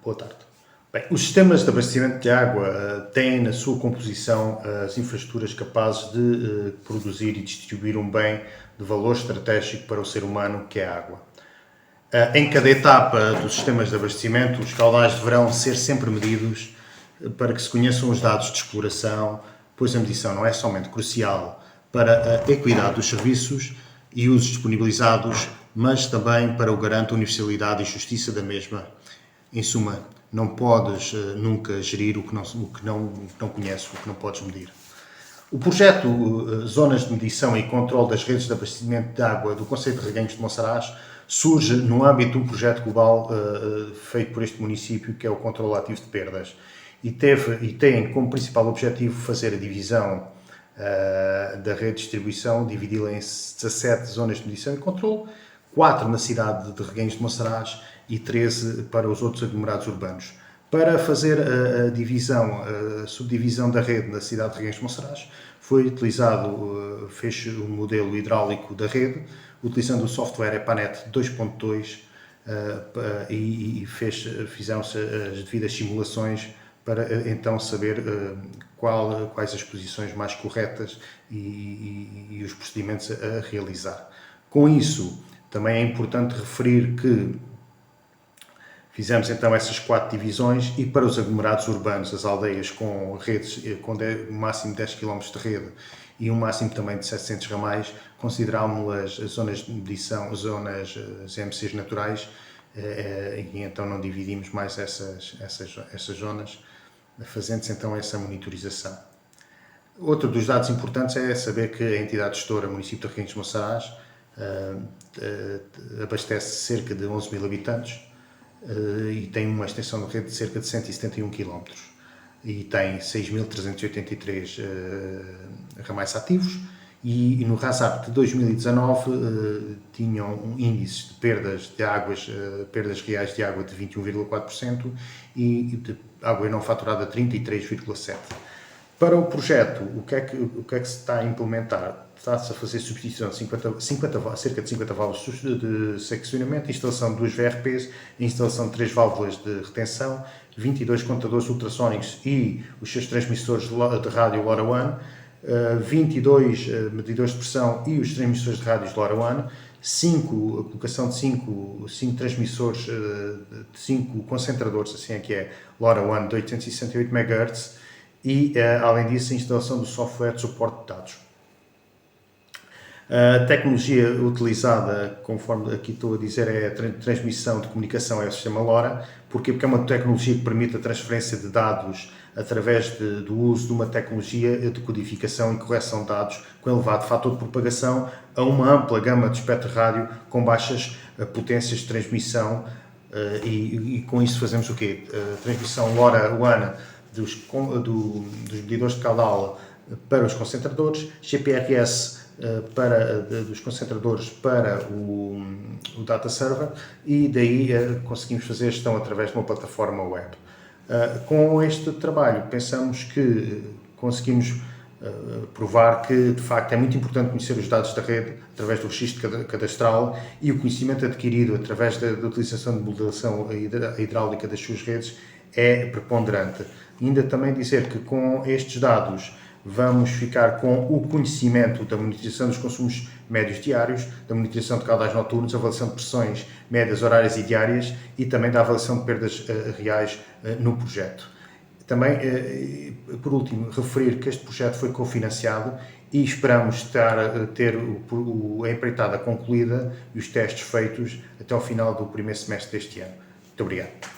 Boa tarde. Bem, os sistemas de abastecimento de água têm na sua composição as infraestruturas capazes de produzir e distribuir um bem de valor estratégico para o ser humano, que é a água. Em cada etapa dos sistemas de abastecimento, os caudais deverão ser sempre medidos para que se conheçam os dados de exploração, pois a medição não é somente crucial para a equidade dos serviços e usos disponibilizados, mas também para o garante a universalidade e justiça da mesma. Em suma, não podes nunca gerir o que não conheces, o que não podes medir. O projeto Zonas de Medição e Controlo das Redes de Abastecimento de Água do Concelho de Reguengos de Monsaraz surge no âmbito de um projeto global feito por este município, que é o Controlo Ativo de Perdas, e tem como principal objetivo fazer a divisão da rede de distribuição, dividi-la em 17 zonas de medição e controlo, 4 na cidade de Reguengos de Monsaraz e 13 para os outros aglomerados urbanos. Para fazer a divisão, a subdivisão da rede na cidade de Reguengos de Monsaraz, foi utilizado, fez o modelo hidráulico da rede, utilizando o software EPANET 2.2 e fizeram-se as devidas simulações para então saber quais as posições mais corretas e os procedimentos a realizar. Com isso, também é importante referir que fizemos então essas 4 divisões e para os aglomerados urbanos, as aldeias com redes com um máximo de 10 km de rede e um máximo também de 700 ramais, considerámos-las zonas de medição, zonas ZMCs naturais, e então não dividimos mais essas zonas, fazendo-se então essa monitorização. Outro dos dados importantes é saber que a entidade gestora, município de Reguengos de Monsaraz, abastece cerca de 11 mil habitantes e tem uma extensão de rede de cerca de 171 km e tem 6.383 ramais ativos e no RASAP de 2019 tinham índices de perdas de águas, perdas reais de água de 21,4% e de água não faturada 33,7%. Para o projeto, o que é que se está a implementar? Está-se a fazer substituição de cerca de 50 válvulas de seccionamento, instalação de 2 VRPs, instalação de 3 válvulas de retenção, 22 contadores ultrassónicos e os seus transmissores de rádio LoRaWAN, 22 medidores de pressão e os transmissores de rádios LoRaWAN, a colocação de 5 transmissores, de 5 concentradores, assim é que é, LoRaWAN de 868 MHz, e, além disso, a instalação do software de suporte de dados. A tecnologia utilizada, conforme aqui estou a dizer, é a transmissão de comunicação, é o sistema LoRa. Porquê? Porque é uma tecnologia que permite a transferência de dados através do uso de uma tecnologia de codificação e correção de dados com elevado fator de propagação a uma ampla gama de espectro rádio com baixas potências de transmissão e com isso fazemos o quê? A transmissão LoRaWAN dos medidores de caudal para os concentradores, GPRS dos concentradores para o data server e daí conseguimos fazer a gestão através de uma plataforma web. Com este trabalho pensamos que conseguimos provar que de facto é muito importante conhecer os dados da rede através do registro cadastral e o conhecimento adquirido através da utilização de modelação hidráulica das suas redes é preponderante. Ainda também dizer que com estes dados vamos ficar com o conhecimento da monitorização dos consumos médios diários, da monitorização de caudais noturnos, avaliação de pressões médias, horárias e diárias e também da avaliação de perdas reais no projeto. Também, por último, referir que este projeto foi cofinanciado e esperamos ter a empreitada concluída e os testes feitos até ao final do primeiro semestre deste ano. Muito obrigado.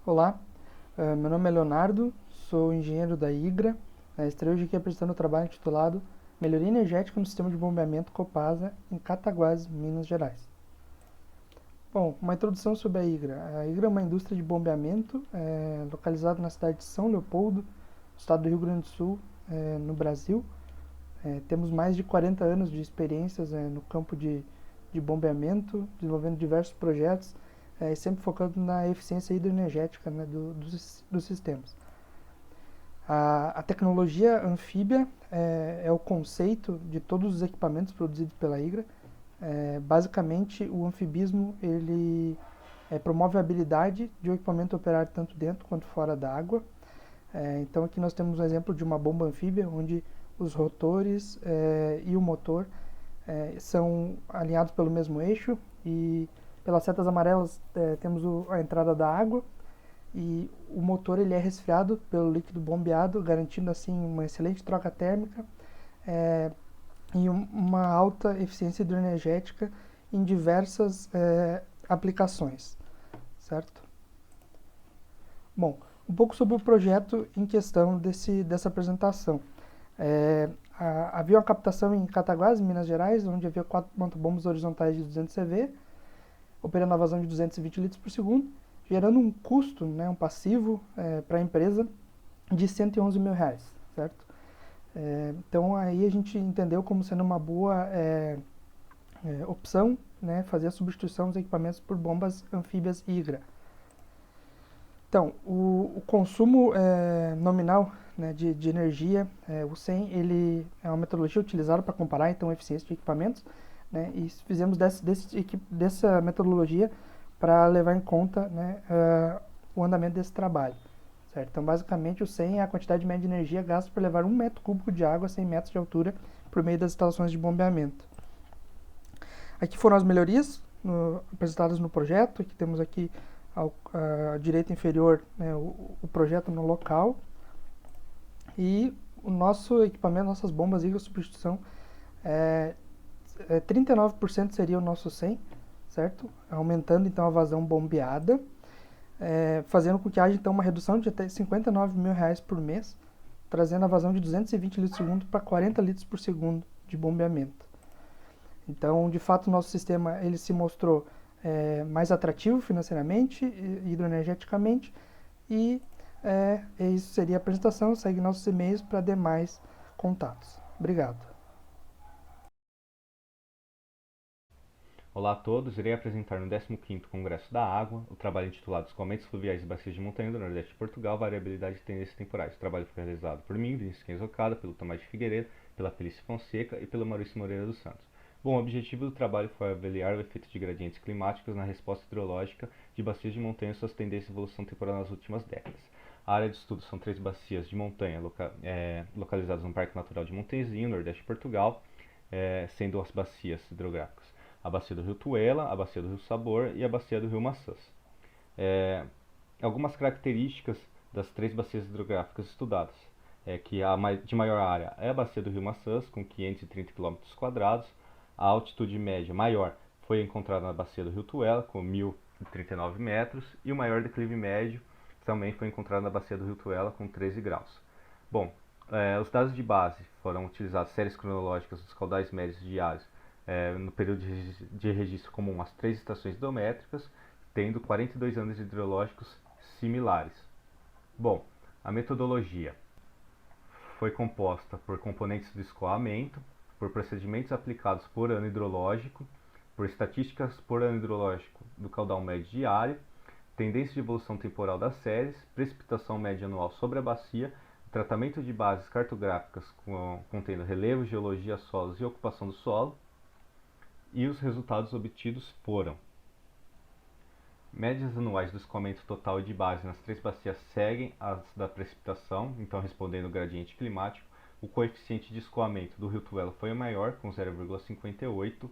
Olá, meu nome é Leonardo, sou engenheiro da IGRA. Estarei hoje aqui apresentando o trabalho intitulado Melhoria Energética no Sistema de Bombeamento Copasa em Cataguases, Minas Gerais. Bom, uma introdução sobre a IGRA. A IGRA é uma indústria de bombeamento localizada na cidade de São Leopoldo, no estado do Rio Grande do Sul, no Brasil. Temos mais de 40 anos de experiências no campo de bombeamento, desenvolvendo diversos projetos, sempre focando na eficiência hidroenergética, né, dos sistemas. A tecnologia anfíbia é o conceito de todos os equipamentos produzidos pela IGRA. Basicamente, o anfibismo ele promove a habilidade de o equipamento operar tanto dentro quanto fora da água. Então aqui nós temos um exemplo de uma bomba anfíbia, onde os rotores e o motor são alinhados pelo mesmo eixo, e pelas setas amarelas temos a entrada da água, e o motor ele é resfriado pelo líquido bombeado, garantindo assim uma excelente troca térmica e uma alta eficiência hidroenergética em diversas aplicações, certo? Bom, um pouco sobre o projeto em questão dessa apresentação. Havia uma captação em Cataguases, Minas Gerais, onde havia 4 monta-bombas horizontais de 200 CV, operando a vazão de 220 litros por segundo, gerando um custo, né, um passivo para a empresa de R$111 mil, certo? Então aí a gente entendeu como sendo uma boa opção, né, fazer a substituição dos equipamentos por bombas anfíbias IGRA. Então, o consumo nominal, né, de energia, o CEM, ele é uma metodologia utilizada para comparar então a eficiência de equipamentos, né, e fizemos dessa metodologia para levar em conta, né, o andamento desse trabalho. Certo? Então, basicamente, o CEM é a quantidade média de energia gasta para levar 1 metro cúbico de água a 100 metros de altura por meio das instalações de bombeamento. Aqui foram as melhorias apresentadas no projeto. Aqui temos aqui à direita inferior, né, o projeto no local, e o nosso equipamento, nossas bombas IGRA substituição, 39% seria o nosso 100, certo? Aumentando então a vazão bombeada, fazendo com que haja então uma redução de até R$59 mil por mês, trazendo a vazão de 220 litros por segundo para 40 litros por segundo de bombeamento. Então, de fato, o nosso sistema ele se mostrou mais atrativo financeiramente e hidroenergeticamente, e isso seria a apresentação. Segue nossos e-mails para demais contatos. Obrigado. Olá a todos, irei apresentar no 15º Congresso da Água o trabalho intitulado Escoamentos Fluviais e Bacias de Montanha do Nordeste de Portugal, Variabilidade e Tendências Temporais. O trabalho foi realizado por mim, Vinícius Quenzocada, pelo Tomás de Figueiredo, pela Felícia Fonseca e pelo Maurício Moreira dos Santos. Bom, o objetivo do trabalho foi avaliar o efeito de gradientes climáticos na resposta hidrológica de bacias de montanha e suas tendências e evolução temporal nas últimas décadas. A área de estudo são 3 bacias de montanha localizadas no Parque Natural de Montezinho, Nordeste de Portugal, sendo as bacias hidrográficas a bacia do rio Tuela, a bacia do rio Sabor e a bacia do rio Maçãs. Algumas características das 3 bacias hidrográficas estudadas que a de maior área é a bacia do rio Maçãs, com 530 km², a altitude média maior foi encontrada na bacia do rio Tuela, com 1.039 metros, e o maior declive médio também foi encontrado na bacia do rio Tuela, com 13 graus. Bom, os dados de base foram utilizados séries cronológicas dos caudais médios diários no período de registro comum as 3 estações hidrométricas, tendo 42 anos hidrológicos similares. Bom, a metodologia foi composta por componentes do escoamento, por procedimentos aplicados por ano hidrológico, por estatísticas por ano hidrológico do caudal médio diário, tendência de evolução temporal das séries, precipitação média anual sobre a bacia, tratamento de bases cartográficas contendo relevo, geologia, solos e ocupação do solo, e os resultados obtidos foram: médias anuais do escoamento total de base nas 3 bacias seguem as da precipitação, então respondendo o gradiente climático. O coeficiente de escoamento do rio Tuela foi o maior, com 0,58.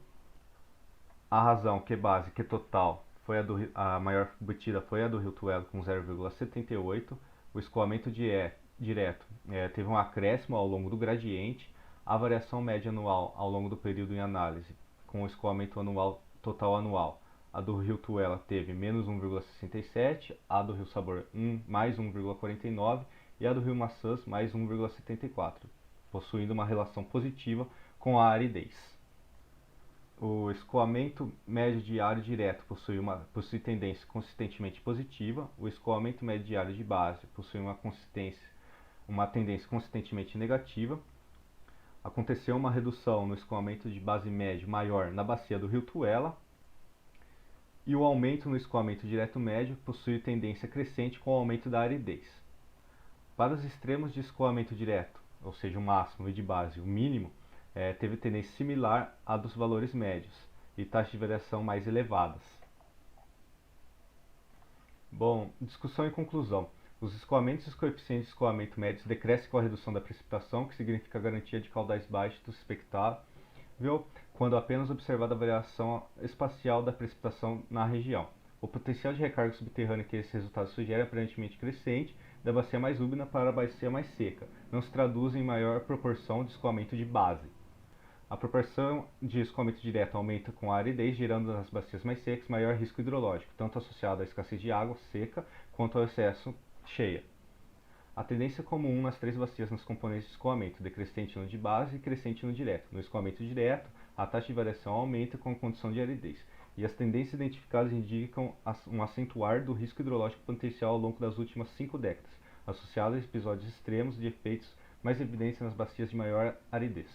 A razão que base que total foi a maior obtida foi a do rio Tuela, com 0,78. O escoamento direto teve um acréscimo ao longo do gradiente. A variação média anual ao longo do período em análise, com o escoamento anual, total anual, A do rio Tuela teve menos 1,67, a do rio Sabor mais 1,49 e a do rio Maçãs mais 1,74, possuindo uma relação positiva com a aridez. O escoamento médio diário direto possui tendência consistentemente positiva, o escoamento médio diário de base possui uma tendência consistentemente negativa. Aconteceu uma redução no escoamento de base médio maior na bacia do rio Tuela, e o aumento no escoamento direto médio possui tendência crescente com o aumento da aridez. Para os extremos de escoamento direto, ou seja, o máximo, e de base, o mínimo, teve tendência similar à dos valores médios e taxas de variação mais elevadas. Bom, discussão e conclusão. Os escoamentos e os coeficientes de escoamento médios decrescem com a redução da precipitação, que significa a garantia de caudais baixos do expectável, quando apenas observada a variação espacial da precipitação na região. O potencial de recarga subterrânea que esse resultado sugere é aparentemente crescente, da bacia mais úmida para a bacia mais seca, não se traduz em maior proporção de escoamento de base. A proporção de escoamento direto aumenta com a aridez, gerando nas bacias mais secas maior risco hidrológico, tanto associado à escassez de água seca quanto ao excesso cheia. A tendência comum nas três bacias nos componentes de escoamento, decrescente no de base e crescente no direto. No escoamento direto, a taxa de variação aumenta com a condição de aridez, e as tendências identificadas indicam um acentuar do risco hidrológico potencial ao longo das últimas 5 décadas, associado a episódios extremos de efeitos mais evidentes nas bacias de maior aridez.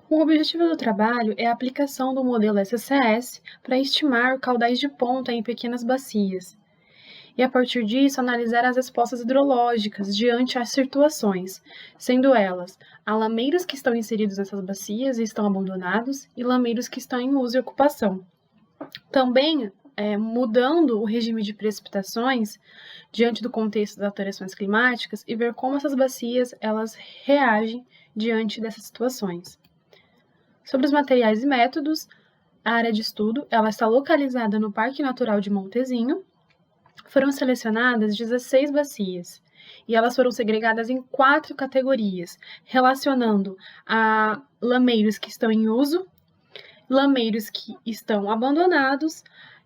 O objetivo do trabalho é a aplicação do modelo SCS para estimar caudais de ponta em pequenas bacias e, a partir disso, analisar as respostas hidrológicas diante as situações, sendo elas a lameiros que estão inseridos nessas bacias e estão abandonados e lameiros que estão em uso e ocupação. Também, mudando o regime de precipitações diante do contexto das alterações climáticas e ver como essas bacias elas reagem diante dessas situações. Sobre os materiais e métodos, a área de estudo ela está localizada no Parque Natural de Montezinho. Foram selecionadas 16 bacias e elas foram segregadas em 4 categorias, relacionando a lameiros que estão em uso, lameiros que estão abandonados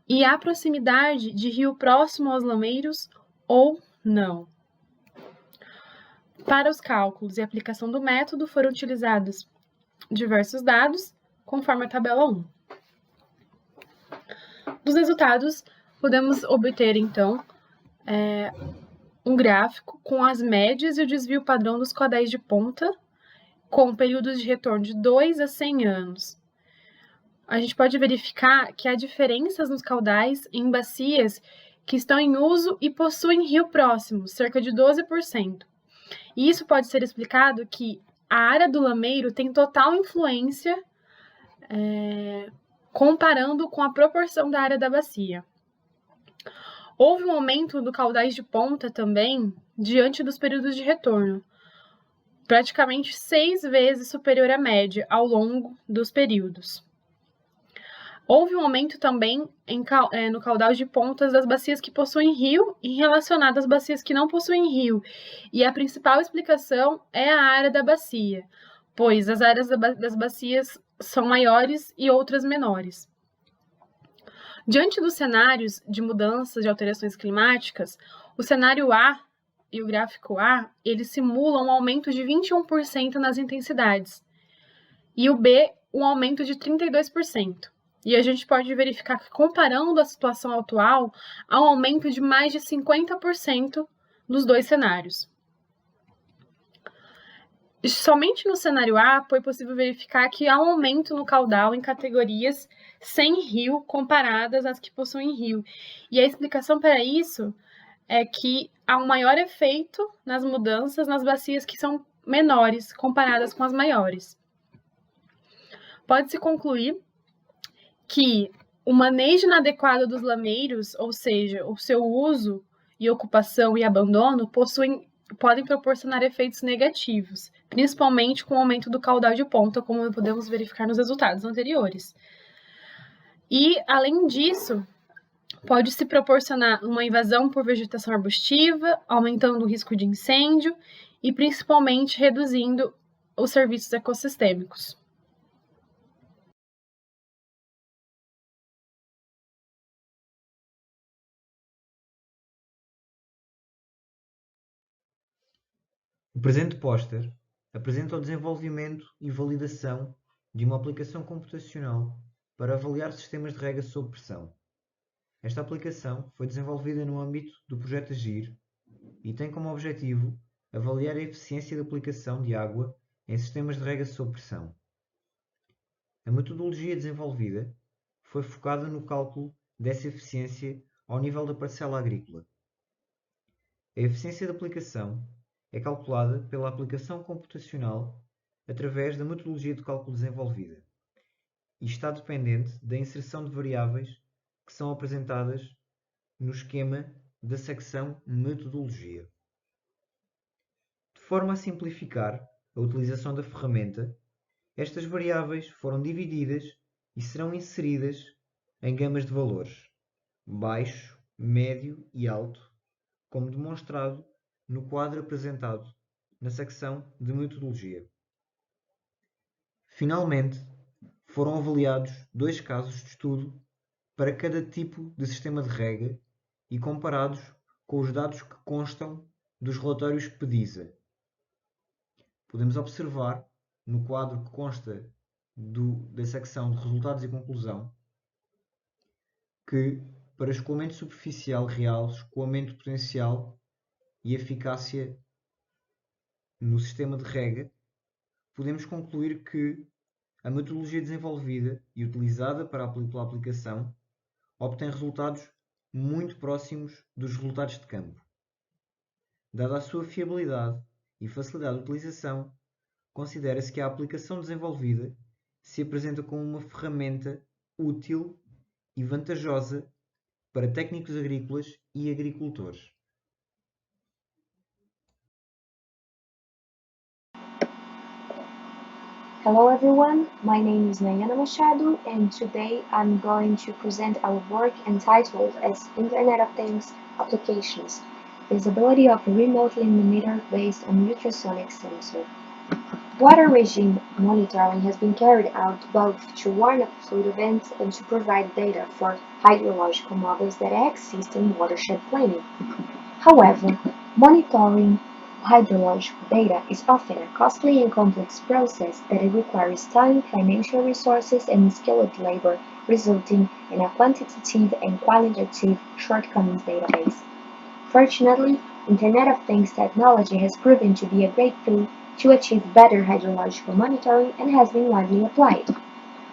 e a proximidade de rio próximo aos lameiros ou não. Para os cálculos e aplicação do método foram utilizados diversos dados, conforme a tabela 1. Dos resultados, podemos obter, então, um gráfico com as médias e o desvio padrão dos caudais de ponta, com períodos de retorno de 2 a 100 anos. A gente pode verificar que há diferenças nos caudais em bacias que estão em uso e possuem rio próximo, cerca de 12%. E isso pode ser explicado que a área do lameiro tem total influência comparando com a proporção da área da bacia. Houve um aumento do caudais de ponta também diante dos períodos de retorno, praticamente 6 vezes superior à média ao longo dos períodos. Houve um aumento também no caudal de pontas das bacias que possuem rio em relação às bacias que não possuem rio. E a principal explicação é a área da bacia, pois as áreas das bacias são maiores e outras menores. Diante dos cenários de mudanças de alterações climáticas, o cenário A e o gráfico A, eles simulam um aumento de 21% nas intensidades, e o B, um aumento de 32%. E a gente pode verificar que, comparando a situação atual, há um aumento de mais de 50% nos dois cenários. Somente no cenário A foi possível verificar que há um aumento no caudal em categorias sem rio comparadas às que possuem rio. E a explicação para isso é que há um maior efeito nas mudanças nas bacias que são menores comparadas com as maiores. Pode-se concluir que o manejo inadequado dos lameiros, ou seja, o seu uso e ocupação e abandono, podem proporcionar efeitos negativos, principalmente com o aumento do caudal de ponta, como podemos verificar nos resultados anteriores. E, além disso, pode-se proporcionar uma invasão por vegetação arbustiva, aumentando o risco de incêndio e, principalmente, reduzindo os serviços ecossistêmicos. O presente póster apresenta o desenvolvimento e validação de uma aplicação computacional para avaliar sistemas de rega sob pressão. Esta aplicação foi desenvolvida no âmbito do projeto AGIR e tem como objetivo avaliar a eficiência de aplicação de água em sistemas de rega sob pressão. A metodologia desenvolvida foi focada no cálculo dessa eficiência ao nível da parcela agrícola. A eficiência de aplicação é calculada pela aplicação computacional através da metodologia de cálculo desenvolvida e está dependente da inserção de variáveis que são apresentadas no esquema da secção Metodologia. De forma a simplificar a utilização da ferramenta, estas variáveis foram divididas e serão inseridas em gamas de valores baixo, médio e alto, como demonstrado no quadro apresentado na secção de Metodologia. Finalmente, foram avaliados 2 casos de estudo para cada tipo de sistema de rega e comparados com os dados que constam dos relatórios PDISA. Podemos observar no quadro que consta da secção de resultados e conclusão que, para escoamento superficial real, escoamento potencial e eficácia no sistema de rega, podemos concluir que A metodologia desenvolvida e utilizada pela aplicação obtém resultados muito próximos dos resultados de campo. Dada a sua fiabilidade e facilidade de utilização, considera-se que a aplicação desenvolvida se apresenta como uma ferramenta útil e vantajosa para técnicos agrícolas e agricultores. Hello everyone, my name is Nayana Machado and today I'm going to present our work entitled as Internet of Things Applications, Feasibility of a Remotely Monitor Based on Ultrasonic Sensor. Water regime monitoring has been carried out both to warn of flood events and to provide data for hydrological models that exist in watershed planning. However, monitoring hydrological data is often a costly and complex process that requires time, financial resources, and skilled labor, resulting in a quantitative and qualitative shortcomings database. Fortunately, Internet of Things technology has proven to be a great tool to achieve better hydrological monitoring and has been widely applied.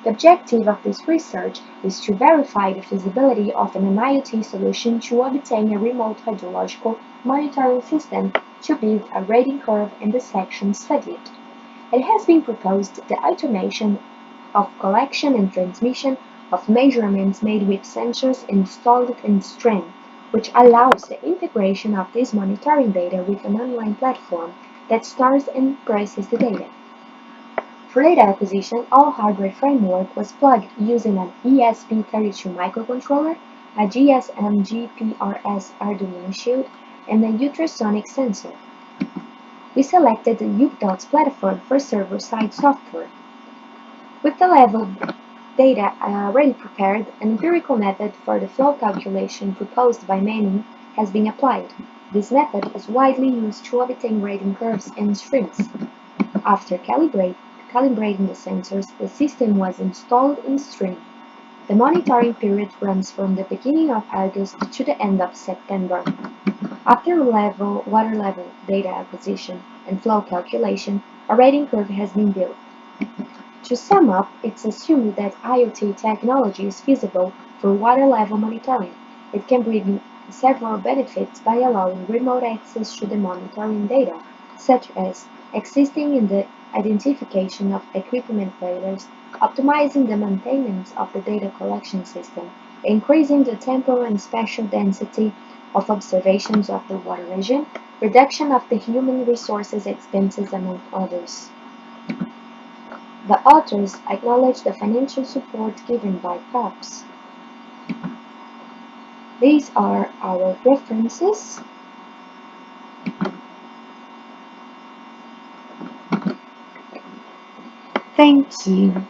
The objective of this research is to verify the feasibility of an IoT solution to obtain a remote hydrological monitoring system to build a rating curve in the section studied. It has been proposed the automation of collection and transmission of measurements made with sensors installed in stream, which allows the integration of this monitoring data with an online platform that stores and processes the data. For data acquisition, all hardware framework was plugged using an ESP32 microcontroller, a GSM GPRS Arduino Shield, and a ultrasonic sensor. We selected the UPDOTS platform for server-side software. With the level data already prepared, an empirical method for the flow calculation proposed by many has been applied. This method is widely used to obtain rating curves and streams. After calibrating the sensors, the system was installed in stream. The monitoring period runs from the beginning of August to the end of September. After water level data acquisition and flow calculation, a rating curve has been built. To sum up, it's assumed that IoT technology is feasible for water level monitoring. It can bring several benefits by allowing remote access to the monitoring data, such as assisting in the identification of equipment failures, optimizing the maintenance of the data collection system, increasing the temporal and spatial density of observations of the water region, reduction of the human resources expenses, among others. The authors acknowledge the financial support given by COPS. These are our references. Thank you.